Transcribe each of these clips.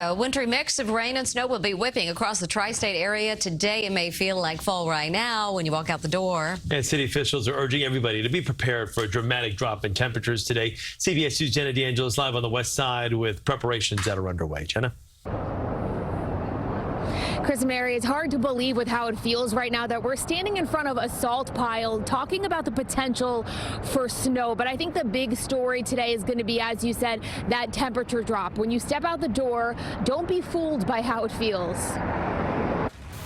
A wintry mix of rain and snow will be whipping across the tri-state area today. It may feel like fall right now when you walk out the door. And city officials are urging everybody to be prepared for a dramatic drop in temperatures today. CBS 2's Jenna DeAngelis live on the west side with preparations that are underway. Jenna? Chris and Mary, it's hard to believe with how it feels right now that we're standing in front of a salt pile talking about the potential for snow. But I think the big story today is going to be, as you said, that temperature drop. When you step out the door, don't be fooled by how it feels.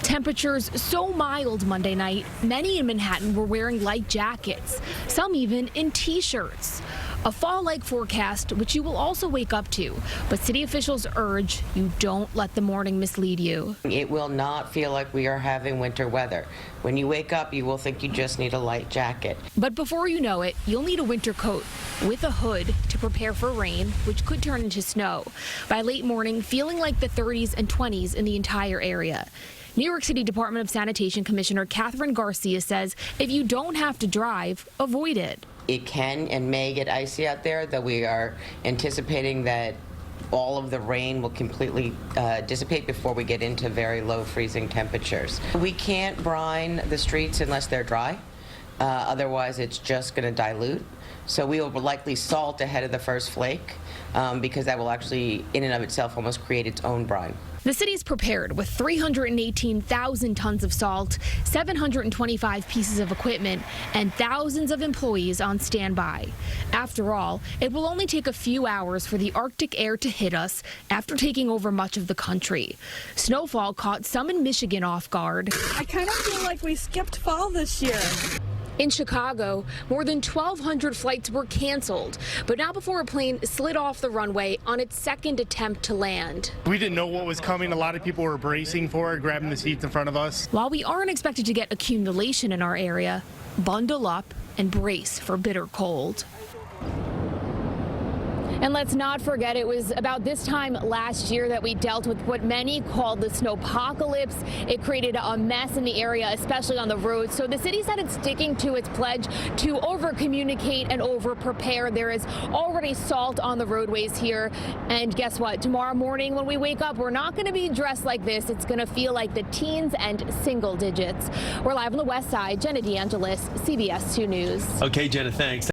Temperatures so mild Monday night, many in Manhattan were wearing light jackets, some even in T-shirts. A fall-like forecast, which you will also wake up to, but city officials urge you don't let the morning mislead you. It will not feel like we are having winter weather. When you wake up, you will think you just need a light jacket. But before you know it, you'll need a winter coat with a hood to prepare for rain, which could turn into snow. By late morning, feeling like the 30s and 20s in the entire area. New York City Department of Sanitation Commissioner Catherine Garcia says if you don't have to drive, avoid it. It can and may get icy out there, though we are anticipating that all of the rain will completely dissipate before we get into very low freezing temperatures. We can't brine the streets unless they're dry. Otherwise, it's just going to dilute. So we will likely salt ahead of the first flake because that will actually, in and of itself, almost create its own brine. The city's prepared with 318,000 tons of salt, 725 pieces of equipment, and thousands of employees on standby. After all, it will only take a few hours for the Arctic air to hit us after taking over much of the country. Snowfall caught some in Michigan off guard. I kind of feel like we skipped fall this year. In Chicago, more than 1,200 flights were canceled, but not before a plane slid off the runway on its second attempt to land. We didn't know what was coming. A lot of people were bracing for it, grabbing the seats in front of us. While we aren't expected to get accumulation in our area, bundle up and brace for bitter cold. And let's not forget, it was about this time last year that we dealt with what many called the snowpocalypse. It created a mess in the area, especially on the roads. So the city said it's sticking to its pledge to over-communicate and over-prepare. There is already salt on the roadways here. And guess what? Tomorrow morning when we wake up, we're not going to be dressed like this. It's going to feel like the teens and single digits. We're live on the west side. Jenna DeAngelis, CBS 2 News. Okay, Jenna, thanks.